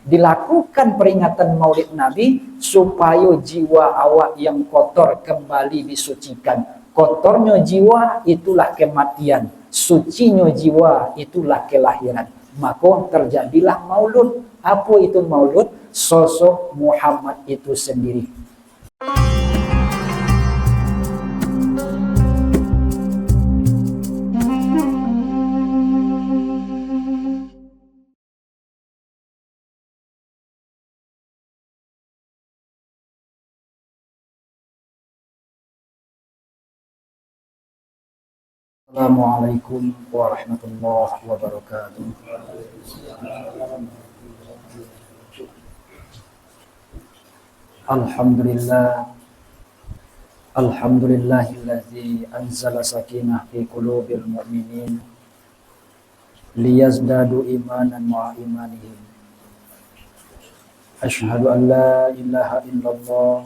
dilakukan peringatan Maulid Nabi supaya jiwa awak yang kotor kembali disucikan. Kotornya jiwa itulah kematian, sucinya jiwa itulah kelahiran. Maka terjadilah maulud. Apa itu maulud? Sosok Muhammad itu sendiri. Assalamualaikum warahmatullahi wabarakatuh. Alhamdulillah. Alhamdulillahilladzi anzala sakinah fi qulubil mu'minin liyazdadu imanan ma'a imanihim. Asyhadu an la ilaha illallah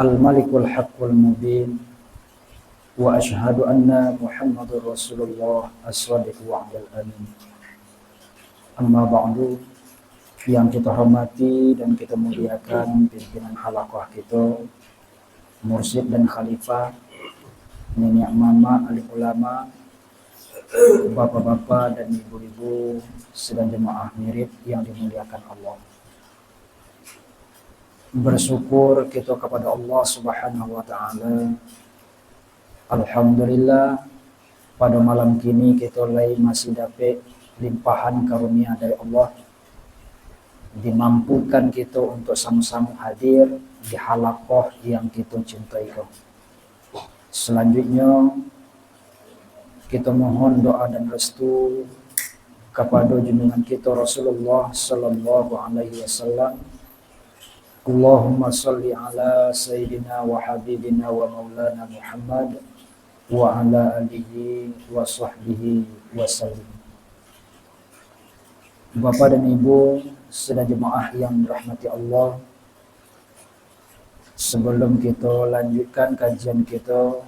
al-malikul haqqul mubin wa asyhadu anna Muhammadur Rasulullah as-sadiqul wa'dul amin. Amma ba'du, yang kita hormati dan kita muliakan pimpinan halaqah kita, mursyid dan khalifah, nenek mama, alim ulama, bapak-bapak dan ibu-ibu sedang jemaah mirip yang dimuliakan Allah. Bersyukur kita kepada Allah Subhanahu wa taala. Alhamdulillah, pada malam kini kita masih dapat limpahan karunia dari Allah, dimampukan kita untuk sama-sama hadir di halaqah yang kita cintai. Selanjutnya kita mohon doa dan restu kepada junjungan kita Rasulullah sallallahu alaihi wasallam. Allahumma salli ala sayyidina wa habibina wa maulana Muhammad wa ala alihi wa sahbihi wa sallim. Bapak dan Ibu sedang jemaah yang dirahmati Allah, sebelum kita lanjutkan kajian kita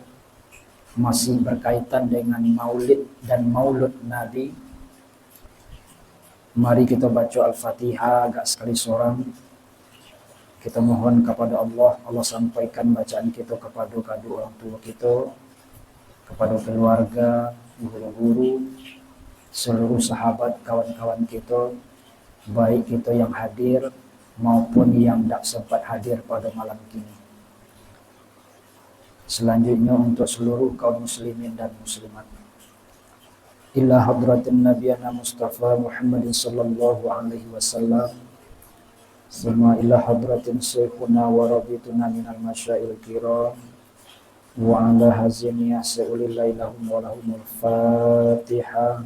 masih berkaitan dengan maulid dan maulud Nabi, mari kita baca Al-Fatihah agak sekali seorang. Kita mohon kepada Allah, Allah sampaikan bacaan kita kepada kedua orang tua kita, kepada keluarga, guru-guru, seluruh sahabat, kawan-kawan kita, baik kita yang hadir maupun yang tidak sempat hadir pada malam kini. Selanjutnya untuk seluruh kaum muslimin dan muslimat. Ila hadratin nabiyana Mustafa Muhammadin sallallahu alaihi wasallam. Suma ila hadratin syekhuna wa rabituna minal masyail kiram. Wa ala haziniyah sa'ulillah lahum wa lahumul fatihah.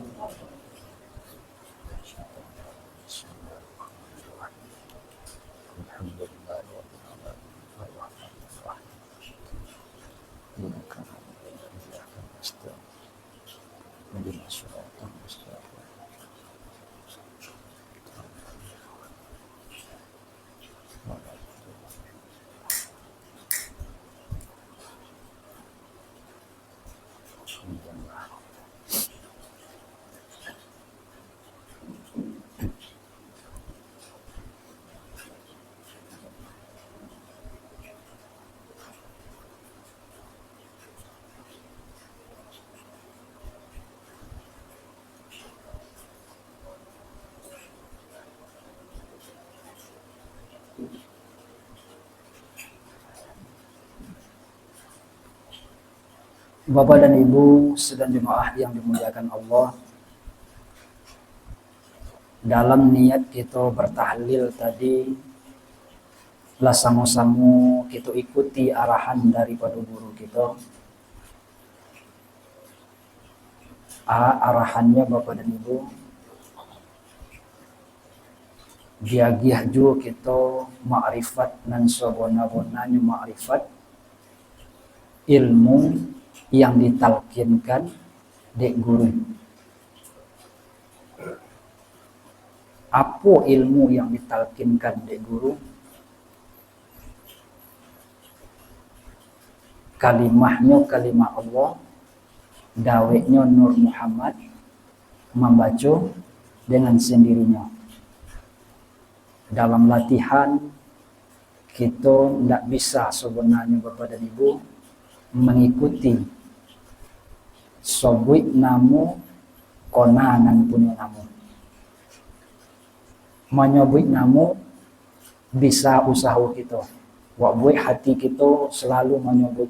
Bapak dan Ibu sedang jemaah yang dimuliakan Allah, dalam niat kita bertahlil tadi lah sama-sama kita ikuti arahan daripada guru kita. Arahannya Bapak dan Ibu, biagiah juga kita ma'rifat nan sabona-bonanya ma'rifat ilmu yang ditalkinkan dek guru. Apa ilmu yang ditalkinkan dek guru? Kalimahnya kalimah Allah, daweknya Nur Muhammad, membaca dengan sendirinya. dalam latihan kita tidak bisa sebenarnya Bapak dan Ibu mengikuti sobuit namu konangan punya namu. Menyebut namu bisa usaha kita. Wak buat hati kita selalu menyebut.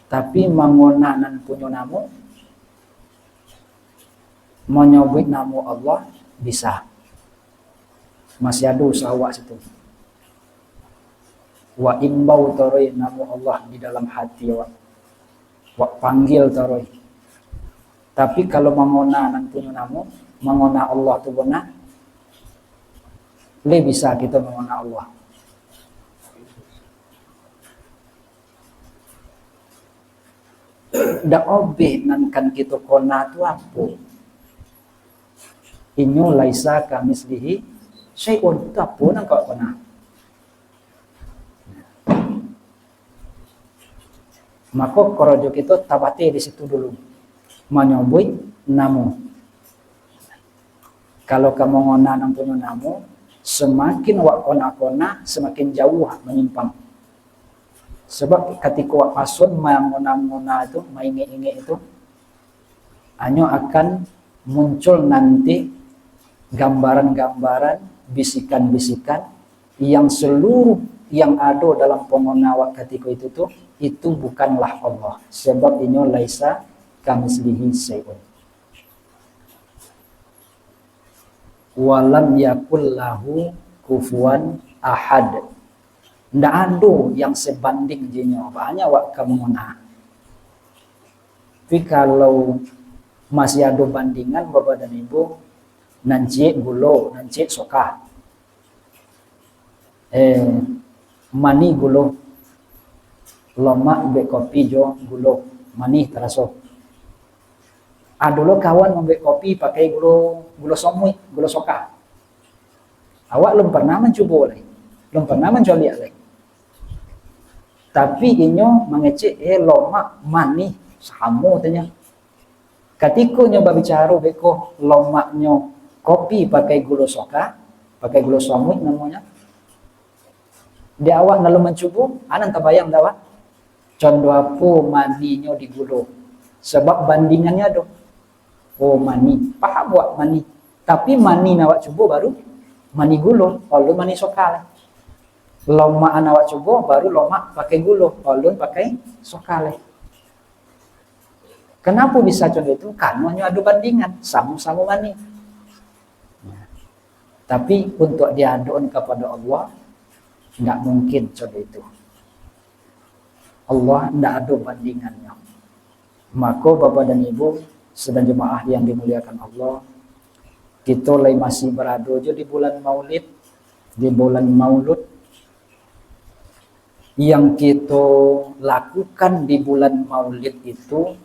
Tapi mengonanan punya namu, menyebut namu Allah bisa. Masih ada usaha wak situ. Wak imbau taroi namu Allah di dalam hati wak. Wak panggil taroi. Tapi kalau mengonanan punya namu, mengona Allah tu benar, le bisa kita mengona Allah. Dak obeh nankan kita kona tu apa? Inyo laisa kamislihi syai'un, tu apa nang kau kona? Maka korojo kita tabate di situ dulu. Menyebut namu. Kalau kamu ngona nang punya namu, semakin wak kona-kona, semakin jauh menyimpang. Sebab ketika wak pasun mengona-ngona itu, menginge-inge itu, hanya akan muncul nanti gambaran-gambaran, bisikan-bisikan yang seluruh yang ada dalam pengona wak ketika itu tuh, itu bukanlah Allah. Sebab ini laisa kamislihi syai'un. Walam yakul lahu kufuwan ahad. Ndak ada yang sebanding jinyo. Banyak wak kamu ngona. Tapi kalau masih ada bandingan Bapak dan Ibu, nanci gulo, nanci soka. Mani gulo. Lomak be kopi jo gulo. Mani teraso. Dulu kawan membeli kopi pakai gula somui, gula soka. Awak belum pernah mencoba lagi, belum pernah mencoba lagi. Tapi inyo mengecek lomak mani sama tanya. Ketika nyoba bicara beko lomaknya kopi pakai gula soka, pakai gula somui namanya. Dia awak lalu mencoba, anan terbayang dah awak. Contoh apa maninya di gula. Sebab bandingannya ada. Oh mani, paham buat mani. Tapi mani nawak coba baru mani gulung, kalau mani sokal. Lomak nawak coba baru lomak pakai gulung, kalau pakai sokal. Kenapa bisa contoh itu? Karena ada bandingan, sama-sama mani. Tapi untuk diadukan kepada Allah, tidak mungkin contoh itu. Allah tidak ada bandingannya. Maka Bapak dan Ibu sedang jemaah yang dimuliakan Allah, kita masih berada je di bulan Maulid, di bulan Maulud. Yang kita lakukan di bulan Maulid itu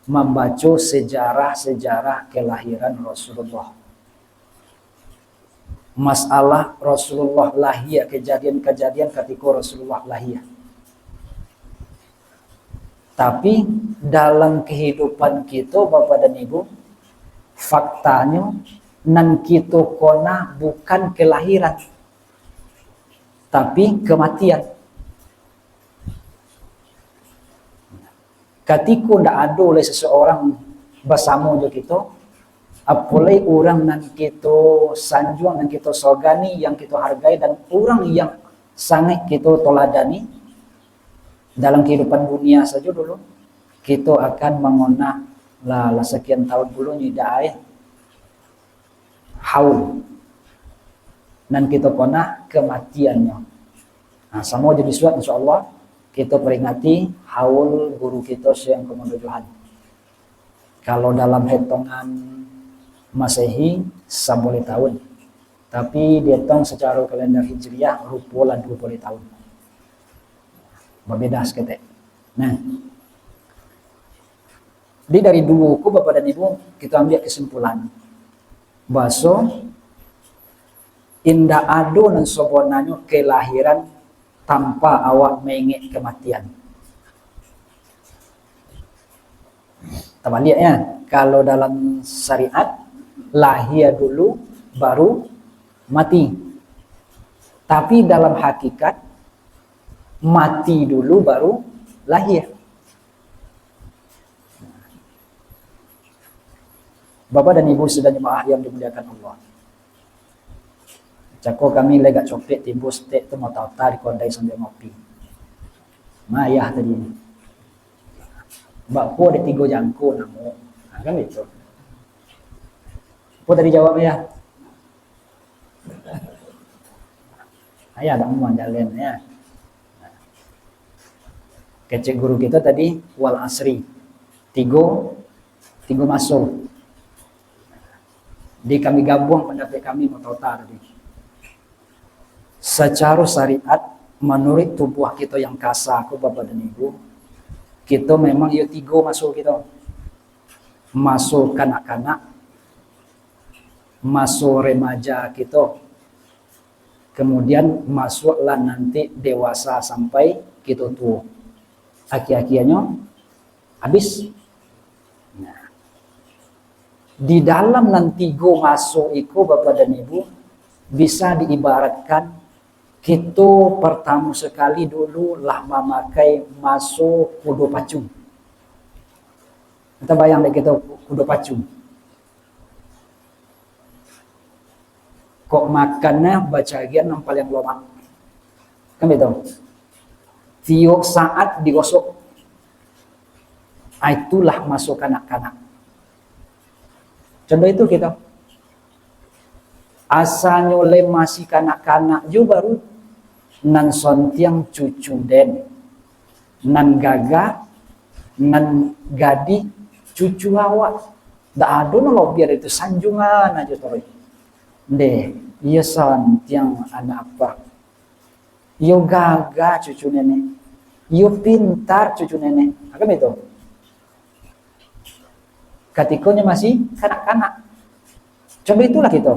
membaca sejarah-sejarah kelahiran Rasulullah. Masalah Rasulullah lahir, kejadian-kejadian ketika Rasulullah lahir. Tapi dalam kehidupan kita Bapak dan Ibu, faktanya nan kita kona bukan kelahiran, tapi kematian. Ketika tidak ada oleh seseorang bersama dengan kita, apalagi orang nan kita sanjung, nan kita sogani, yang kita hargai, dan orang yang sangat kita toladani, dalam kehidupan dunia saja dulu, kita akan mengenal lah sekian tahun dulu nyidai haul. Dan kita kena kematiannya. Nah, sama jadi suat insyaAllah, kita peringati haul guru kita yang kemudian. Kalau dalam hitungan Masehi, 10 tahun. Tapi dihitung secara kalender Hijriah, rupulan 20 tahun. Berbeda seketik. Nah, dari dulu Bapak dan Ibu kita ambil kesimpulan bahwa indah ado dan sebenarnya kelahiran tanpa awak mengingin kematian. Terbalik ya, kalau dalam syariat lahir dulu baru mati. Tapi dalam hakikat mati dulu baru lahir. Bapak dan Ibu sudah jemaah yang dimuliakan Allah. Cako kami lega copet timbus tek tu mau tahu di kondai sambil ngopi. Mayah tadi ini. Mbak Po ada 3 jangko namu. Nah, kan itu. Po tadi jawab ya. Ayah tak mau jalan ya. Kecek guru kita tadi wal asri. 3 masuk. Di kami gabung pendapat kami mau total tadi. Secara syariat menurut tubuh kita yang kasar, aku Bapak dan Ibu, kita memang ya 3 masuk kita. Masuk kanak-kanak, masuk remaja kita, kemudian masuklah nanti dewasa sampai kita tua. Aki-akiannya habis. Nah, di dalam nanti go masuk itu Bapak dan Ibu bisa diibaratkan kita pertama sekali dulu lah memakai masuk kudo pacung. Kita bayang deh kita kudo pacung. Kok makannya bacagian yang paling lama. Kan betul? Tiap saat digosok. Itulah masuk kanak-kanak. Contoh itu kita. Asalnya oleh masih kanak-kanak juga baru nan sontiang cucu den, nan gaga, nan gadi cucu awak. Dah ada no biar itu sanjungan aja terus. Deh, iya sontiang anak apa? Yo gaga cucu nenek, yo pintar cucu nenek. Apa itu? Ketikanya masih kanak-kanak. Coba itulah kita.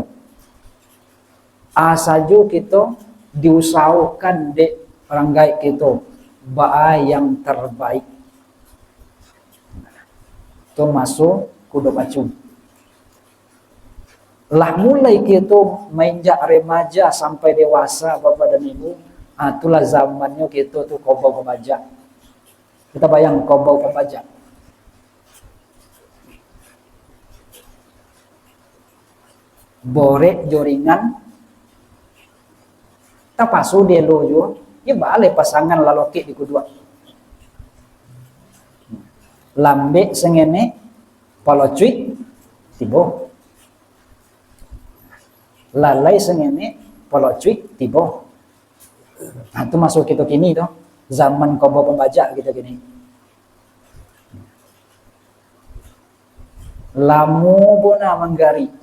Asajo kita diusahakan dek orang gaib kita baai yang terbaik. Itu masuk kudo pacung. Lah mulai kita menjak remaja sampai dewasa Bapak dan Ibu, itulah zamannya kita tuh kobau pembajak. Kita bayang kobau pembajak. Borek joringan tapasu delo jo ya balik pasangan laloki di kedua lambe sengene palocuit tibo lalai sengene palocuit tibo. Nah, itu masuk kita kini tuh zaman kobau pembajak kita gini. Lamu bona manggari.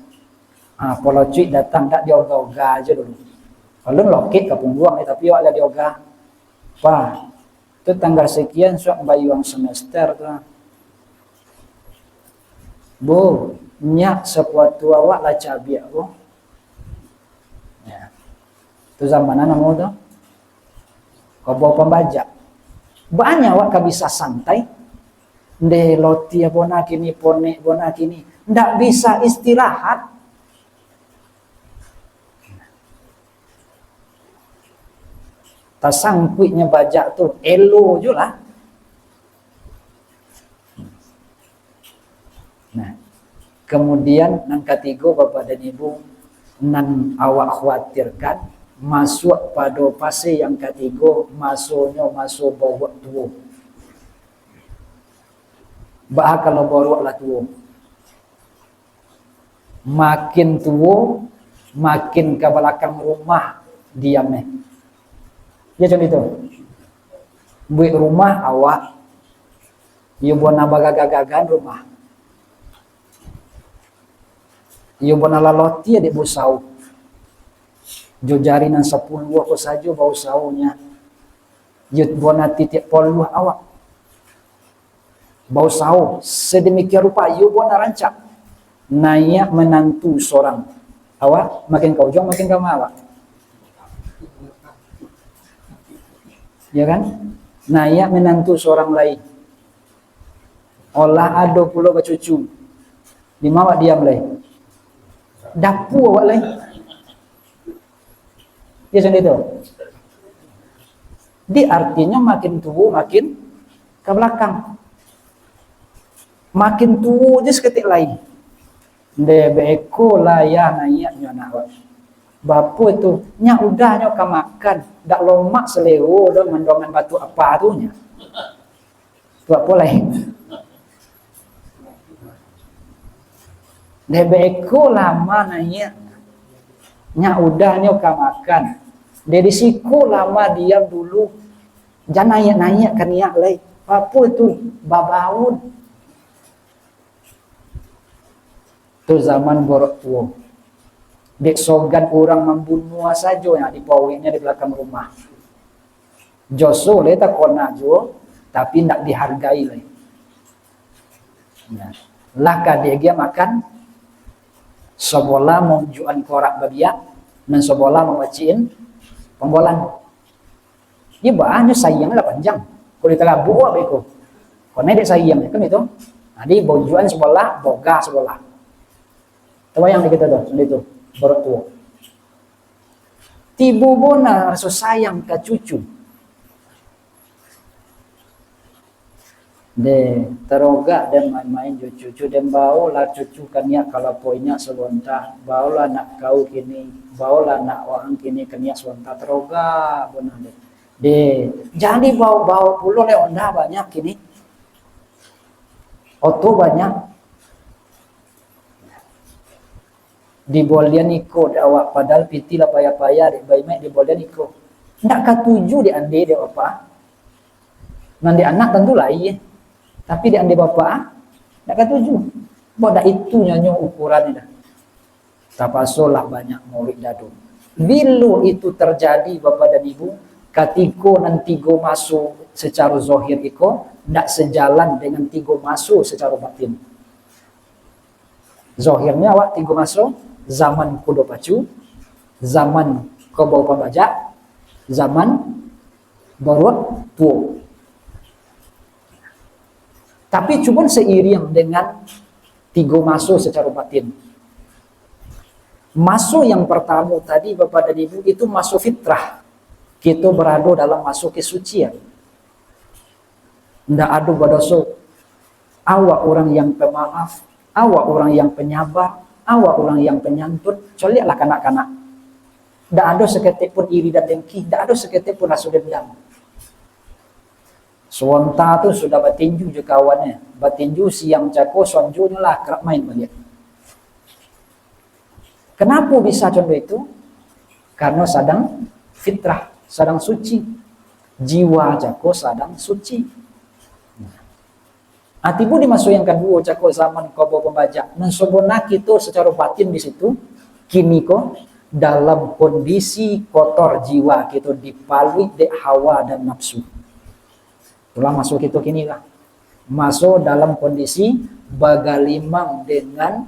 Polocuit datang tak dioga-oga aja dulu. Kalau lokit kapung buang tapi awak ada dioga. Pak, itu tanggal sekian suak bayuang semester tuh. Bu, nyak sepuatu awak lah cabiak bu. Ya. Itu zamanan mau tuh. Kobau pembajak. Banyak awak bisa santai. Nde loti bona kini pone bona kini. Ndak bisa istirahat. Tasangkuitnya bajak tuh elo je lah. Nah, kemudian yang ketiga Bapak dan Ibu nan awak khawatirkan masuk pada fase yang ketiga masuknya masuk bawa tua. Bah kalau bawa lah tua. Makin tua makin ke belakang rumah diamnya. Ya contoh itu. Buat rumah awak. Ya buat nabagagagan rumah. Ya buat nalaloti adik busau. Jo jari nan 10 aku saja bau saunya. Ya buat titik poluh awak. Bau sau sedemikian rupa ya buat narancak. Naik menantu seorang. Awak makin kau jauh makin kau awak. Ya kan? Naik menantu seorang lain. Olah ada pula ke cucu. Di mana diam lain? Dapu awak lain. Dia sendiri itu. Di artinya makin tua makin ke belakang. Makin tua je seketik lain. Debeko layan ayatnya nak. Bapa itu nya udahnya ka makan, dak lomak seleo dah mendongan batu apa tu nya. Tu apa lain. Debeko lama nanya. Nya udahnya ka makan. Dari siku lama diam dulu. Jangan nanya kan niat lain. Apa itu babaun. Tu zaman borok tua. Dek sogan orang membunuh saja yang dipawinnya di belakang rumah. Joso le tak kona jo, tapi nak dihargai le. Ya. Lah dia makan sebola menunjukkan korak babiak dan sebola membaciin pembolan. Dia bahannya sayang lah panjang. Kalau ditelabu apa itu? Kalau dia sayang kan itu. Jadi bojuan sebola, boga sebola. Tahu yang kita tuh, itu baru tua. Tibu bona rasa sayang ke cucu. De teroga dan main-main cucu dan bawalah cucu kania kalau poinnya sebentar bawalah nak kau kini bawalah nak orang kini kania sebentar teroga bona de jadi bawa pulau le onda banyak kini oto banyak di bolian iko awak padahal piti lah payah-payah di bayi di bolian iko ndak katuju di ande de apa nanti anak tentu lah iya. Tapi di ande bapak, tak ketujuh. Bodak itu nyanyo ukurannya dah. Tapasolah banyak murid dadu. Bila itu terjadi bapak dan ibu, katiko nanti go masuk secara zahir iko, tak sejalan dengan tigo masuk secara batin. Zahirnya awak tigo masuk, zaman kudo pacu, zaman kobau pembajak, zaman borot tuo. Tapi cuma seiring dengan tiga masuk secara batin. Masuk yang pertama tadi Bapak dan Ibu itu masuk fitrah. Kita berada dalam masuk kesucian. Tidak ada berdosa. Awak orang yang pemaaf, awak orang yang penyabar, awak orang yang penyantun. Coliaklah kanak-kanak. Tidak ada seketik pun iri dan dengki, tidak ada seketik pun rasa dendam. Suanta tu sudah batinju je kawannya. Batinju siang cako sonjunya lah kerap main balik. Kenapa bisa contoh itu? Karena sedang fitrah, sedang suci. Jiwa cako sedang suci. Atibu dimasuk yang kedua cako zaman kobo pembajak. Mensobona kita secara batin di situ. Kini ko dalam kondisi kotor jiwa kita dipalui dek hawa dan nafsu. Itulah masuk itu kini lah. Masuk dalam kondisi bagalimang dengan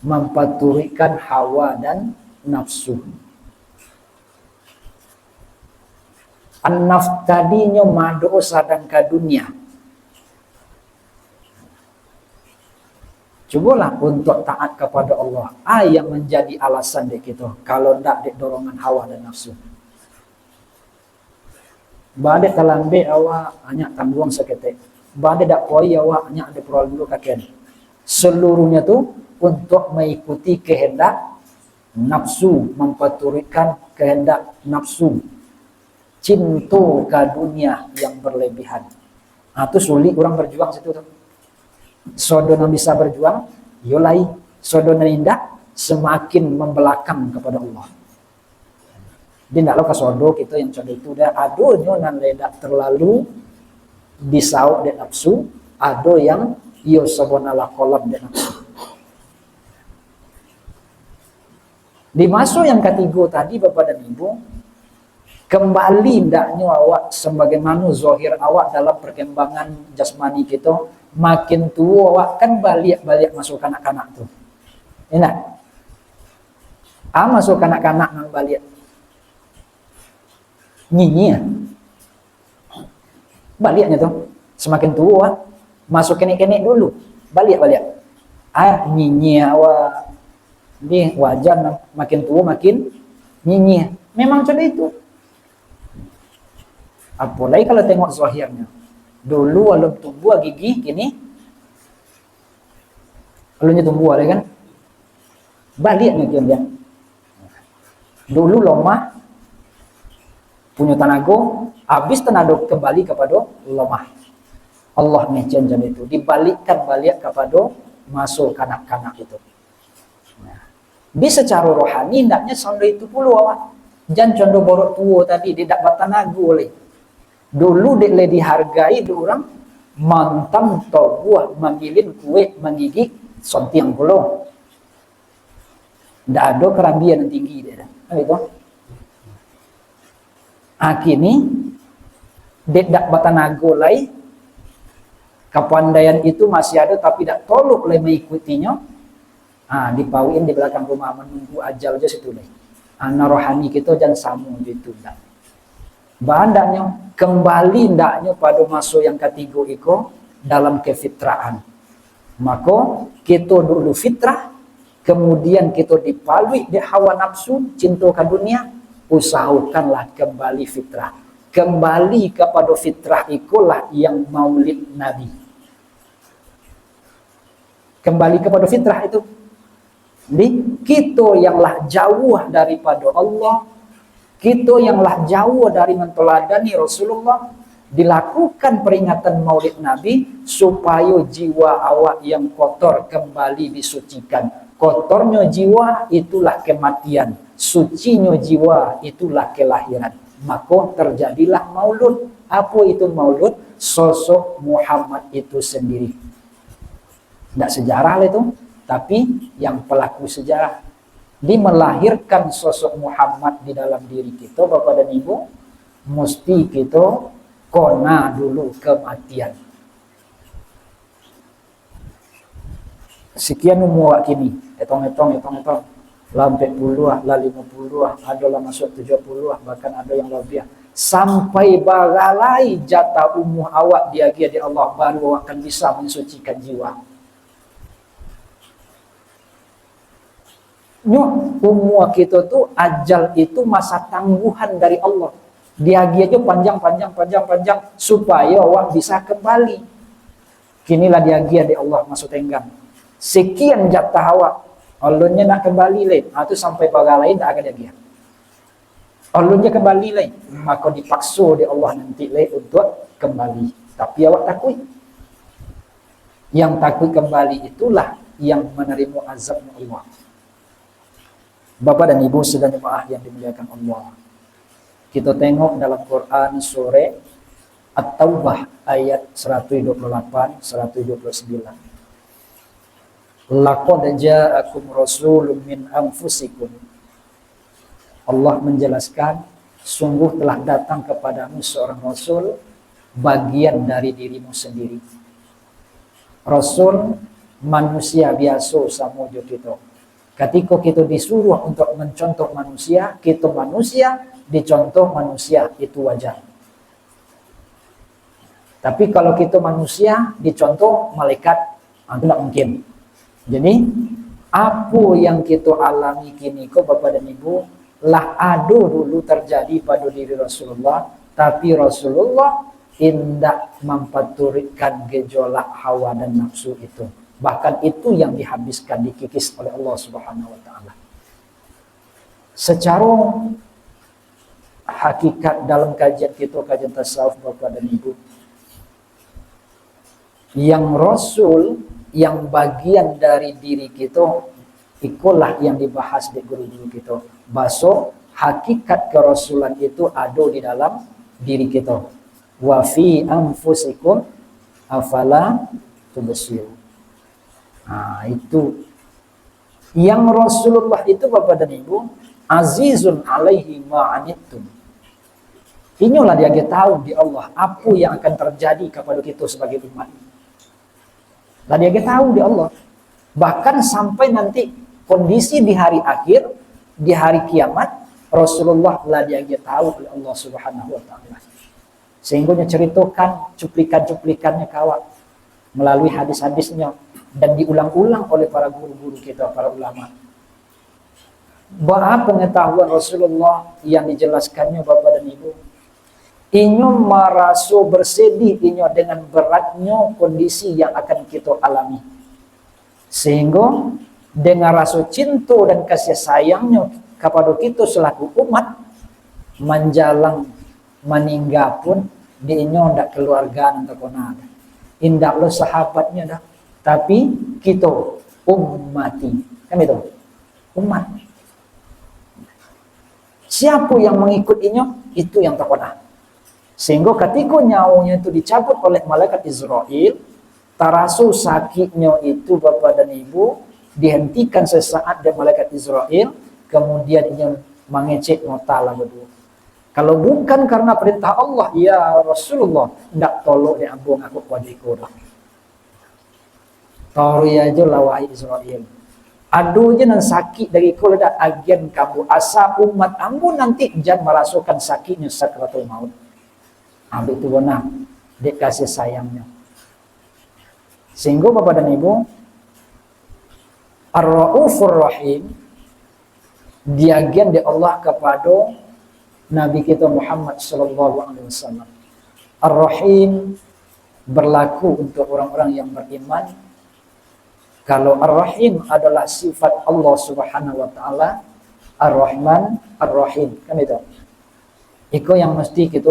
mempaturikan hawa dan nafsu. An-naf tadinya madu sadang ke dunia. Cubalah untuk taat kepada Allah. Yang menjadi alasan dek kita. Kalau tidak dek dorongan hawa dan nafsu. Badai talambe awak hanya tanggung seketik. Badai dak koi awak hanya ada perlu dulu kakek. Seluruhnya tu untuk mengikuti kehendak nafsu, mempaturikan kehendak nafsu. Cinta ke dunia yang berlebihan. Itu sulit orang berjuang situ tu. Sodona bisa berjuang, yolai. Sodona indah semakin membelakang kepada Allah. Dia tidak lo kasodo kita yang contoh itu dah adonya nan ledak terlalu disauk dan nafsu, ado yang iyo sabonala kolam dan nafsu. Di masuk yang ketiga tadi Bapak dan Ibu, kembali ndaknya awak sebagaimana zahir awak dalam perkembangan jasmani kita, makin tua awak kan balik masuk kanak-kanak tuh. Enak. Masuk kanak-kanak nang balik. Nyinyi ya. Baliknya tuh semakin tua masuk kenek-kenek dulu balik nyinyi awak ini wajar makin tua makin nyinyi Memang macam itu. Apalagi kalau tengok zahirnya. Dulu walau tumbuh gigi, kini alunya tumbuh ada kan? Baliknya dia. Dulu lemah, punya tenaga, habis tenaga kembali kepada lemah. Allah menjanjikan itu, dibalikkan balik kepada masuk kanak-kanak itu. Nah, di secara rohani, hendaknya sampai itu puluh awak. Jangan condong borok tua tadi, dia dapat tenaga oleh. Dulu dia dihargai orang mantam tau buah, mangilin kue, menggigit sontiang puluh. Tidak ada kerambian yang tinggi dia. Gitu. Kini dia dapat tenaga lagi. Kepandaian itu masih ada tapi tidak tolok oleh mengikutinya. Dipauin di belakang rumah menunggu ajal aja situ lagi. Anak rohani kita jangan sama gitu. Bandanya kembali ndaknya pada masa yang ketiga itu dalam kefitraan. Maka kita dulu fitrah, kemudian kita dipalui di hawa nafsu, cinta ke dunia, usahakanlah kembali fitrah. Kembali kepada fitrah itulah yang maulid Nabi. Kembali kepada fitrah itu. Jadi kita yanglah jauh daripada Allah, kita yanglah jauh dari menteladani Rasulullah, dilakukan peringatan maulid Nabi supaya jiwa awak yang kotor kembali disucikan. Kotornya jiwa itulah kematian, sucinya jiwa itulah kelahiran. Maka terjadilah maulud. Apa itu maulud? Sosok Muhammad itu sendiri. Tidak sejarah itu, tapi yang pelaku sejarah. Dia melahirkan sosok Muhammad di dalam diri kita, Bapak dan Ibu, mesti kita kona dulu kematian. Sekian umur kini, etong-etong, lah 40, lah 50, ada lah masuk 70, bahkan ada yang lebih. Sampai baralai jatah umur awak dia di Allah, baru awak akan bisa mensucikan jiwa. Umur kita tuh ajal itu masa tangguhan dari Allah. Dia aja panjang supaya awak bisa kembali. Kinilah dia di Allah masuk tenggang. Sekian jatah awak, Allahnya nak kembali lain. Itu sampai pada lain tak ada dia. Allahnya kembali lain, maka dipaksa di Allah nanti lain untuk kembali. Tapi awak takut. Yang takut kembali itulah yang menerima azab Allah. Bapak dan Ibu sedang jemaah yang dimuliakan Allah. Kita tengok dalam Quran surah At-Taubah ayat 128, 129. Laqad ja'akum rasulun min anfusikum. Allah menjelaskan, sungguh telah datang kepadamu seorang rasul bagian dari dirimu sendiri. Rasul manusia biasa sama kita. Ketika kita disuruh untuk mencontoh manusia, kita manusia, dicontoh manusia, itu wajar. Tapi kalau kita manusia, dicontoh malaikat, itu tidak mungkin. Jadi, apa yang kita alami kini, Bapak dan Ibu, lah ada dulu terjadi pada diri Rasulullah, tapi Rasulullah tidak mempaturikan gejolak hawa dan nafsu itu. Bahkan itu yang dihabiskan, dikikis oleh Allah Subhanahu wa Ta'ala. Secara hakikat dalam kajian kita, kajian tasawuf Bapak dan Ibu, yang Rasul, yang bagian dari diri kita, itulah yang dibahas di guru-guru kita. Bahasa hakikat kerasulan itu ada di dalam diri kita. Wa fi anfusikum afala tubsirun. Itu yang Rasulullah itu Bapak dan Ibu, azizun alaihi ma'anittum. Inilah dia tahu di Allah apa yang akan terjadi kepada kita sebagai umat. Dan dia tahu di Allah. Bahkan sampai nanti kondisi di hari akhir, di hari kiamat, Rasulullah lah dia tahu oleh Allah Subhanahu wa Ta'ala. Sehingga ceritakan cuplikan-cuplikannya kawat melalui hadis-hadisnya dan diulang-ulang oleh para guru-guru kita, para ulama. Bahwa pengetahuan Rasulullah yang dijelaskannya Bapak dan Ibu, inyo meraso bersedih inyo dengan beratnya kondisi yang akan kita alami. Sehingga dengan rasa cinta dan kasih sayangnya kepada kita selaku umat, menjalang meninggal pun di inyo ndak keluarga nanti kona. Indak lo sahabatnya dah, tapi kita ummati. Kan itu? Umat. Siapa yang mengikut inyo, itu yang terkena. Sehingga ketika nyawanya itu dicabut oleh malaikat Israel, tarasu sakitnya itu Bapak dan Ibu dihentikan sesaat dari malaikat Israel, kemudian inyo mengecek nota lah berdua. Kalau bukan karena perintah Allah, ya Rasulullah, ndak tolong diambung aku pada ikut. Tori aja lawai Israel. Aduh je nan sakit dari kau dah agen kamu asa umat ambu nanti jangan merasakan sakitnya sakratul maut. Ambil itu benar, dek kasih sayangnya. Sehingga Bapak dan Ibu, Ar-Raufur Rahim diagen di Allah kepada Nabi kita Muhammad sallallahu alaihi wasallam. Ar-Rahim berlaku untuk orang-orang yang beriman. Kalau Ar-Rahim adalah sifat Allah Subhanahu wa taala, Ar-Rahman, Ar-Rahim, kan itu. Itu yang mesti kita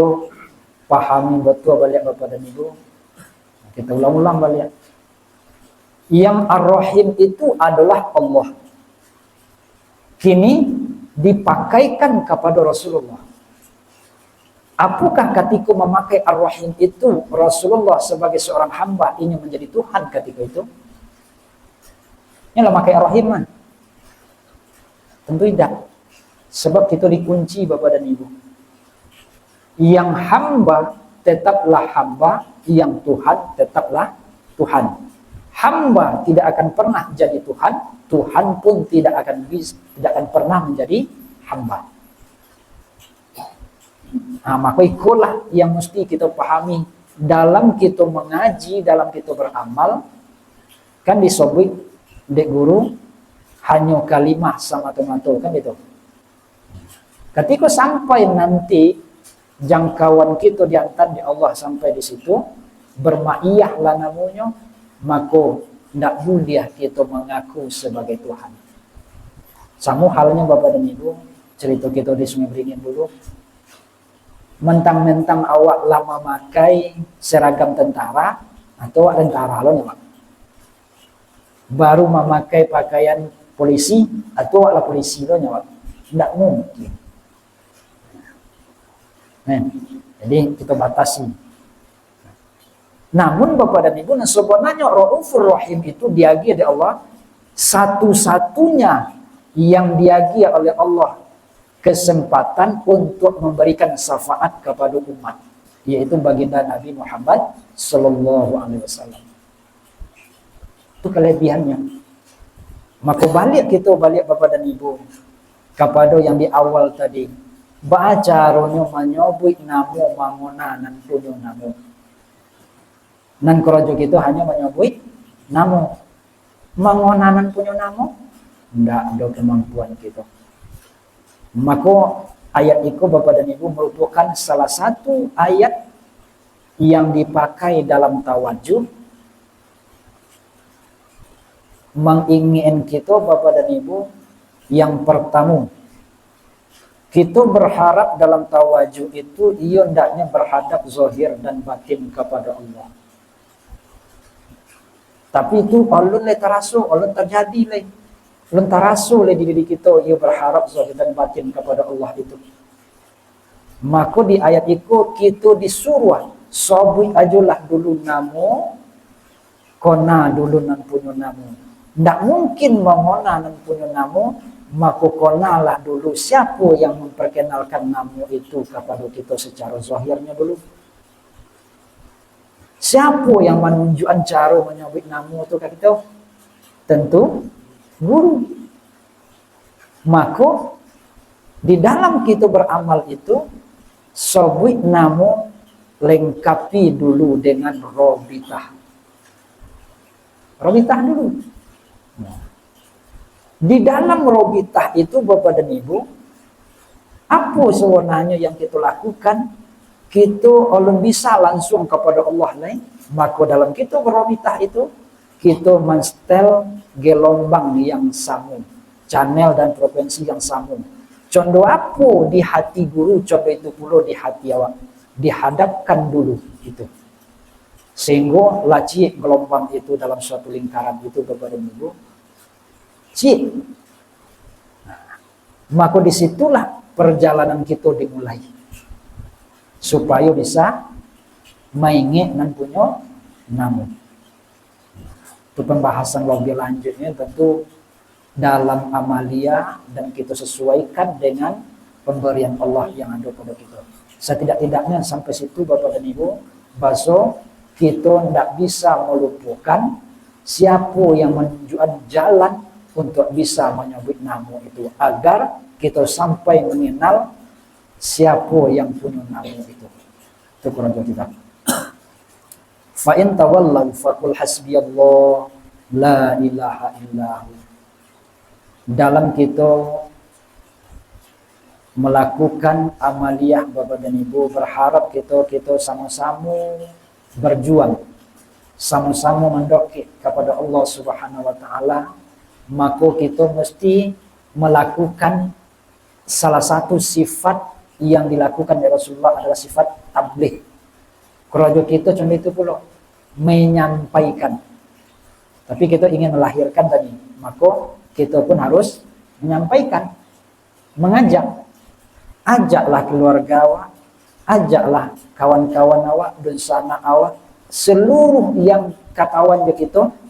pahami betul balik Bapak dan Ibu. Kita ulang-ulang balik. Yang Ar-Rahim itu adalah Allah. Kini dipakaikan kepada Rasulullah. Apakah ketika memakai Ar-Rahim itu Rasulullah sebagai seorang hamba ingin menjadi Tuhan ketika itu? Ini lah pakai Ar-Rahim kan? Tentu tidak. Sebab kita dikunci Bapak dan Ibu. Yang hamba tetaplah hamba, yang Tuhan tetaplah Tuhan. Hamba tidak akan pernah jadi Tuhan, Tuhan pun tidak akan pernah menjadi hamba. Nah, maka itulah yang mesti kita pahami dalam kita mengaji, dalam kita beramal. Kan disebut dek guru hanya kalimah sama tomato, kan itu. Ketika sampai nanti jangkauan kita diantar di Allah sampai di situ, bermaiyah lah namanya, maka tidak mudah kita mengaku sebagai Tuhan. Sama halnya Bapak dan Ibu, cerita kita di Sungai Beringin dulu. Mentang-mentang awak lama memakai seragam tentara atau tentara lo nyamak. Baru memakai pakaian polisi atau ala polisi lo nyamak. Tidak mungkin. Jadi kita batasi. Namun Bapak dan Ibu, sebenarnya Raufur Rahim itu diagi oleh Allah, satu-satunya yang diagi oleh Allah kesempatan untuk memberikan syafaat kepada umat, yaitu baginda Nabi Muhammad sallallahu alaihi wasallam. Itu kelebihannya. Maka kita balik Bapak dan Ibu kepada yang di awal tadi. Baca ronyo menyebut namo mangona nan punyo namo. Nan korojo kita hanya menyebut namo. Mangona nan punyo namo. Ndak ada kemampuan kita. Maka ayat itu Bapak dan Ibu merupakan salah satu ayat yang dipakai dalam tawajuh mengingin kita Bapak dan Ibu. Yang pertama, kita berharap dalam tawajuh itu ia hendaknya berhadap zahir dan batin kepada Allah. Tapi itu Allah terasu, Allah terjadi leh. Lentarasu di diri kita ia berharap zahir dan batin kepada Allah itu. Maka di ayat itu kita disuruh sabui ajulah dulu namo, kona dulu nan punya namo. Tidak mungkin mengona nan punya namo, maka konalah dulu siapa yang memperkenalkan namo itu kepada kita secara zahirnya dulu. Siapa yang menunjukkan cara menyebut namo itu ke kita? Tentu guru. Maka di dalam kita beramal itu sebut namo lengkapi dulu dengan robitah. Robitah dulu. Di dalam robitah itu Bapak dan Ibu, apa sebenarnya yang kita lakukan? Kita belum bisa langsung kepada Allah lain. Maka dalam kita berobitah itu, kita menstel gelombang yang sama, channel dan frekuensi yang sama. Contoh apa di hati guru, contoh itu pula di hati awak. Dihadapkan dulu itu. Sehingga laci gelombang itu dalam suatu lingkaran itu kepada Ibu. Cik. Maka disitulah perjalanan kita dimulai. Supaya bisa mainge dan punya namun. Itu pembahasan lebih lanjutnya tentu dalam amalia dan kita sesuaikan dengan pemberian Allah yang ada pada kita. Setidak-tidaknya sampai situ Bapak dan Ibu, bahwa kita tidak bisa melupakan siapa yang menunjukkan jalan untuk bisa menyebut nama itu, agar kita sampai mengenal siapa yang punya nama itu. Itu kurang kita. Fa in tawallaw faqul hasbiyallah la ilaha illahu. Dalam kita melakukan amaliyah Bapak dan Ibu, berharap kita sama-sama berjuang, sama-sama mendekik kepada Allah Subhanahu wa taala, maka kita mesti melakukan salah satu sifat yang dilakukan oleh Rasulullah adalah sifat tabligh. Kerja kita contoh itu pula menyampaikan. Tapi kita ingin melahirkan tadi, maka kita pun harus menyampaikan, mengajak. Ajaklah keluarga awak, ajaklah kawan-kawan awak, dosana awak, seluruh yang katawan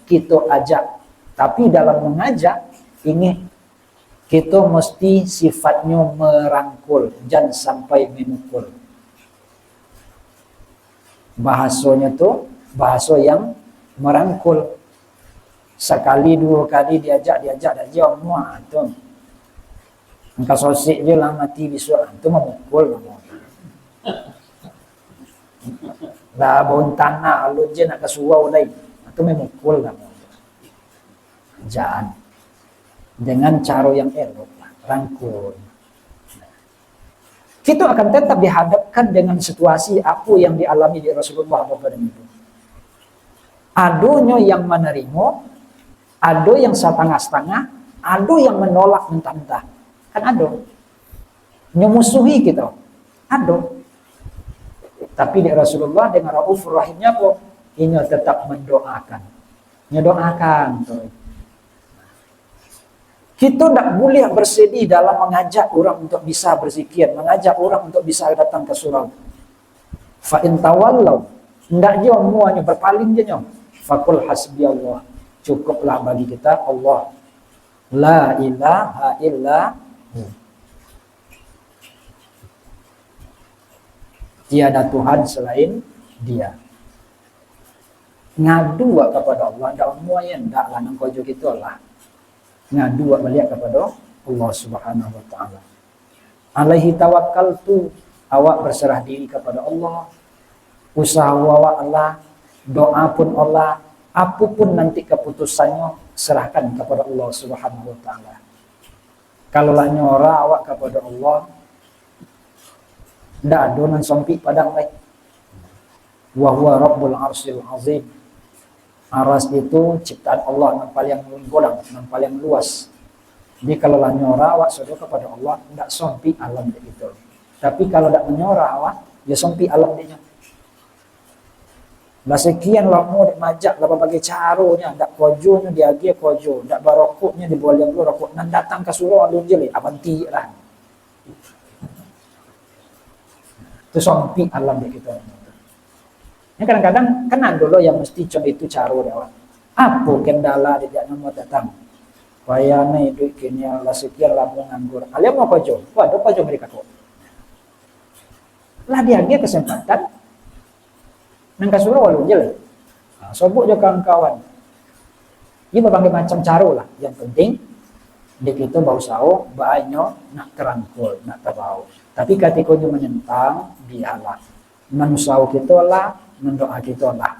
kita ajak. Tapi dalam mengajak, ingat kita mesti sifatnya merangkul, jangan sampai memukul. Bahasanya tuh bahasa yang merangkul. Sekali dua kali diajak dah jauh muat tu. Engkau sosik je lah mati besok tu memukul kamu. Lah bon tanah alun je nak ke surau lain. Tu memukul kamu. Jangan. Dengan cara yang elok, rangkul. Kita akan tetap dihadapkan dengan situasi apa yang dialami di Rasulullah Bapak dan Ibu. Adanya yang menerima, ada yang setengah-setengah, ada yang menolak mentah-mentah. Kan ada. Nyemusuhi kita. Ada. Tapi di Rasulullah dengan Raufur Rahimnya kok ini tetap mendoakan. Mendoakan. Kita tidak boleh bersedih dalam mengajak orang untuk bisa berzikir, mengajak orang untuk bisa datang ke surau. Fa in tawallaw, ndak je semuanya berpaling je nyom. Faqul hasbiyallah. Cukuplah bagi kita Allah. La ilaha illa hu. Tiada Tuhan selain Dia. Ngadu kepada Allah, ndak semuanya ndak lah nang kojo kita lah. Ngadu balik kepada Allah Subhanahu wa taala. Alaihi tawakkaltu, awak berserah diri kepada Allah. Usaha awak Allah, doa pun Allah, apapun nanti keputusannya serahkan kepada Allah Subhanahu wa taala. Kalau lah nyora awak kepada Allah, ndak ada nan sompi padang baik. Wa huwa rabbul arsyil azim. Aras itu ciptaan Allah yang paling menggolang, yang paling luas. Jadi kalau lah nyora awak sudah kepada Allah, tidak sompi alam itu. Tapi kalau tidak menyora awak, ya sompi alam dia. Lah sekian lama dek majak, lah bagi caronya, tidak kojonya dia kojo, tidak barokoknya di bawah yang lu rokok, nan datang ke surau alun jeli, abanti lah. Itu sompi alam dia kita. Ini kadang-kadang kenan dulu yang mesti contoh itu caro dia. Apa kendala dia mau datang? Wayana itu kini Allah sekian lama nganggur. Alia mau kojo, waduh kojo mereka kok. Lah dia kesempatan. Nang kasuro walu je. Sobuk je kawan-kawan. Ini berbagai macam caro lah. Yang penting dia kita bau sao, banyak nak terangkul, nak terbau. Tapi ketika dia menentang, biarlah. Menusau kita lah. Mendoa kita lah.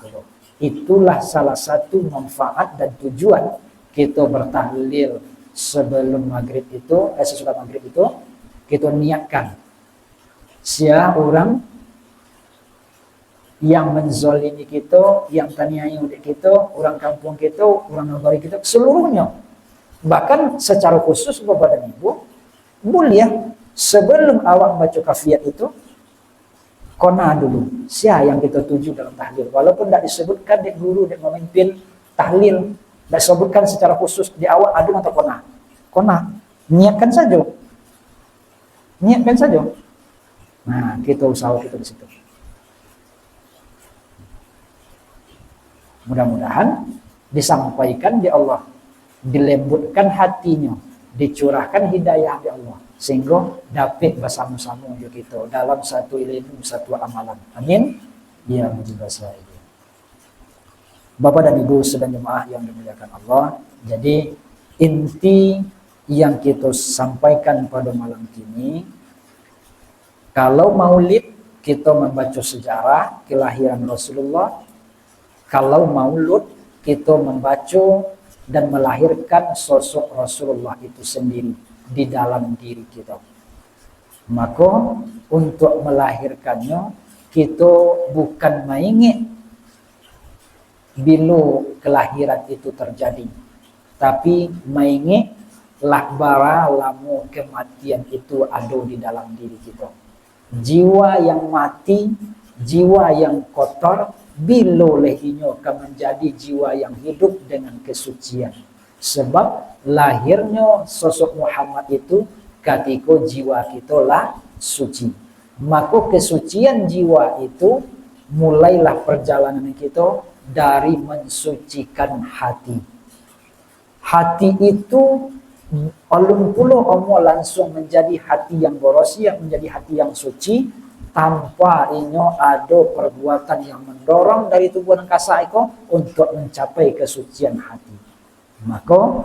Itulah salah satu manfaat dan tujuan kita bertahlil, sebelum maghrib itu, sesudah maghrib itu, kita niatkan siapa orang yang menzolimi kita, yang taniai udik kita, orang kampung kita, orang negara kita, seluruhnya. Bahkan secara khusus Bapak dan Ibu, boleh sebelum awak baca kafiat itu, kona dulu siapa yang kita tuju dalam tahlil. Walaupun tidak disebutkan di guru, di memimpin tahlil, tidak disebutkan secara khusus di awal adun atau kona. Kona, niatkan saja. Niatkan saja. Nah, kita usaha kita di situ. Mudah-mudahan disampaikan di Allah, dilembutkan hatinya, dicurahkan hidayah di Allah, sehingga dapat bersama-sama kita dalam satu ilmu, satu amalan. Amin. Ya juga saya. Bapak dan Ibu sedang jemaah yang dimuliakan Allah. Jadi inti yang kita sampaikan pada malam ini, kalau maulid kita membaca sejarah kelahiran Rasulullah. Kalau maulud kita membaca dan melahirkan sosok Rasulullah itu sendiri di dalam diri kita. Maka untuk melahirkannya kita bukan mengingat bila kelahiran itu terjadi, tapi mengingat lakbara lamu kematian itu ada di dalam diri kita. Jiwa yang mati, jiwa yang kotor, bila lehinya akan menjadi jiwa yang hidup dengan kesucian. Sebab lahirnya sosok Muhammad itu ketika jiwa kita lah suci. Maka kesucian jiwa itu mulailah perjalanan kita dari mensucikan hati. Hati itu alun puluh omo langsung menjadi hati yang borosiah, menjadi hati yang suci, tanpa inyo ada perbuatan yang mendorong dari tubuh dan kasa iko untuk mencapai kesucian hati. Maka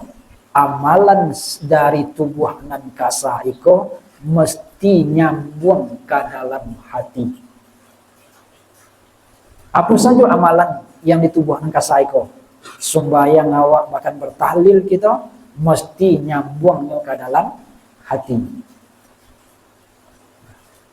amalan dari tubuh dan kasa iko mesti nyambung ke dalam hati. Apa saja amalan yang di tubuh dan kasa iko, sembahyang awak bahkan bertahlil kita mesti nyambungnya ke dalam hati.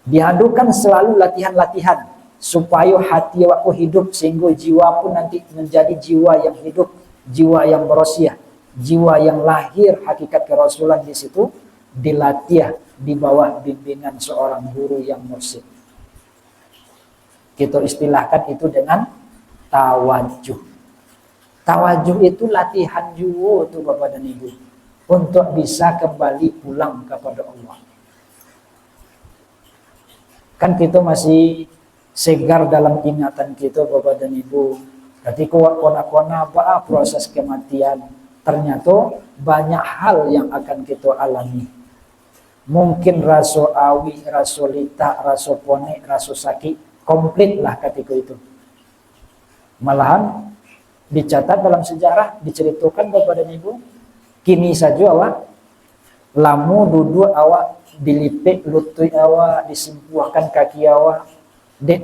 Dihadukan selalu latihan-latihan supaya hati awakku hidup, sehingga jiwa pun nanti menjadi jiwa yang hidup, jiwa yang berosiah, jiwa yang lahir hakikat kerasulan di situ, dilatih di bawah bimbingan seorang guru yang mursyid. Kita istilahkan itu dengan tawajuh. Tawajuh itu latihan juga tuh Bapak dan Ibu, untuk bisa kembali pulang kepada Allah. Kan kita masih segar dalam ingatan kita Bapak dan Ibu. Ketika kona-kona apa proses kematian, ternyata banyak hal yang akan kita alami. Mungkin rasa awi, rasa lita, rasa pone, rasa sakit, komplit lah ketika itu. Malahan dicatat dalam sejarah, diceritakan Bapak dan Ibu, kini saja awak lamu duduk awak dilipik lutut awak, disimpuhkan kaki awak,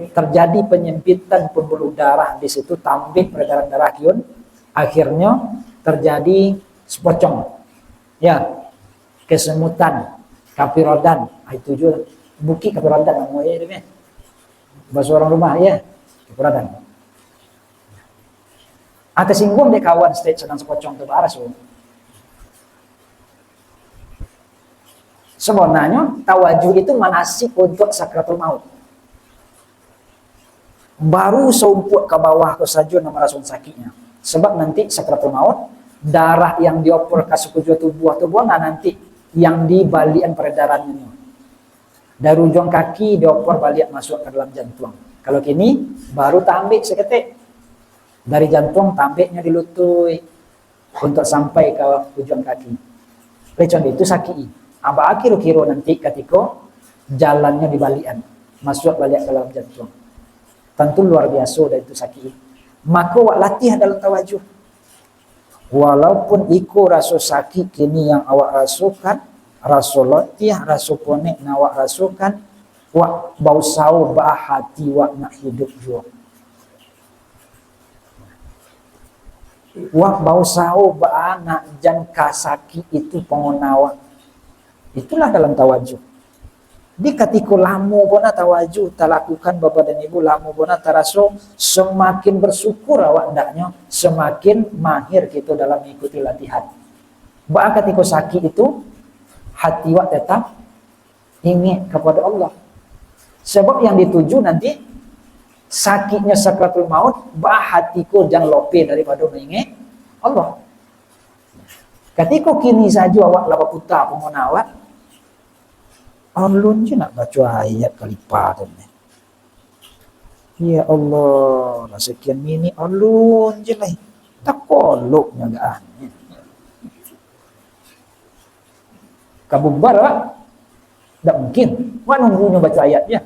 terjadi penyempitan pembuluh darah di situ, tambik peredaran darah kiun, akhirnya terjadi sepocong, ya, kesemutan, kapirodan, itu juga buki kapirodan namanya ini, bahasa orang rumah ya, kapirodan. Kesinggung deh kawan stage sedang sepocong ke baras. Sebenarnya tawajuh itu manasik untuk sakratul maut. Baru seumput ke bawah ke saja nama rasul sakitnya. Sebab nanti sakratul maut, darah yang dioper ke sekujur tubuh nah nanti yang di balian peredarannya. Dari ujung kaki dioper balik masuk ke dalam jantung. Kalau kini baru tambik seketik. Dari jantung tambiknya di lutut untuk sampai ke ujung kaki. Lecon itu sakit. Apa kira-kira nanti ketika jalannya di balian masuk balik ke dalam jantung. Tentu luar biasa dan itu sakit. Maka awak latih dalam tawajuh. Walaupun iko rasa sakit kini yang awak rasakan, rasa letih, rasa ponek yang awak rasakan, awak bau sau bah hati awak nak hidup juga. Wah bau sao baanak jan kasaki itu pengonawa. Itulah dalam tawajuh. Di ketika lamu bona tawajuh tak lakukan bapak dan ibu lamu bona taraso semakin bersyukur awak ndaknya semakin mahir kita dalam mengikuti latihan. Ba ketika sakit itu hati awak tetap ingin kepada Allah. Sebab yang dituju nanti sakitnya sakratul maut ba hatiku jangan lope daripada mengingat Allah. Ketika kini saja awak laba putar pemonawat, alun je nak baca ayat kalipatan ni. Ya Allah, lah sekian mini alun je lah. Tak koloknya gak. Kabubar awak? Tak mungkin. Wak nunggunya baca ayatnya.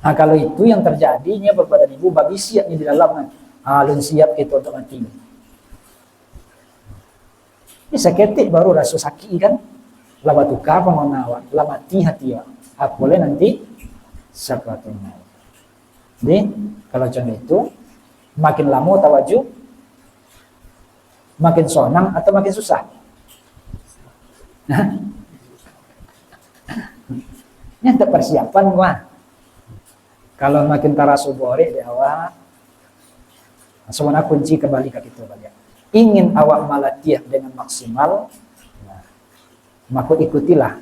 Nah kalau itu yang terjadinya bapak dan ibu bagi siapnya di dalam kan. Alun siap kita untuk mati. Ini seketik baru rasa sakit kan. Lama tukar pengonawan, lama mati hati ya. Boleh nanti sakratul maut. Jadi kalau contoh itu makin lama tawajuh, makin sonang atau makin susah. Nah, ini untuk persiapan wah. Kalau makin tarasubore di awal, semuanya kunci kembali ke kita banyak. Ingin awak malatiah dengan maksimal, maka ikutilah,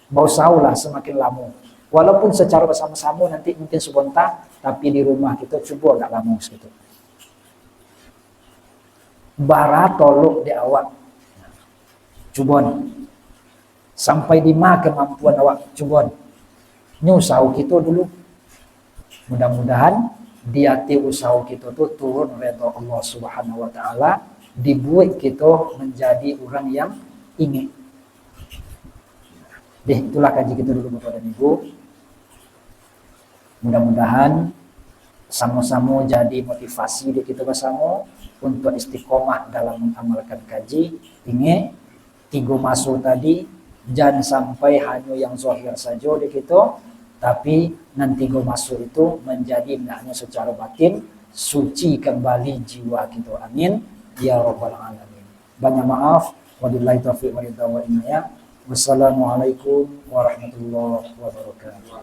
mau saulah semakin lama. Walaupun secara bersama-sama nanti mungkin sebentar, tapi di rumah kita coba agak lama segitu. Bara tolok di awak, coba sampai di mana kemampuan awak, coba nyusau kita dulu. Mudah-mudahan di hati usaha kita tuh turun redha Allah Subhanahu wa taala, dibuat kita menjadi orang yang ingin. Itulah kaji kita dulu Bapak dan Ibu. Mudah-mudahan sama-sama jadi motivasi di kita bersama untuk istiqomah dalam mengamalkan kaji. Ingat, 3 masuk tadi jangan sampai hanya yang zahir saja di kita, tapi nanti 3 masuk itu menjadi hanya secara batin suci kembali jiwa kita. Amin ya rabbal alamin. Banyak maaf. Wabillahi taufiq wal hidayah. Wassalamualaikum warahmatullahi wabarakatuh.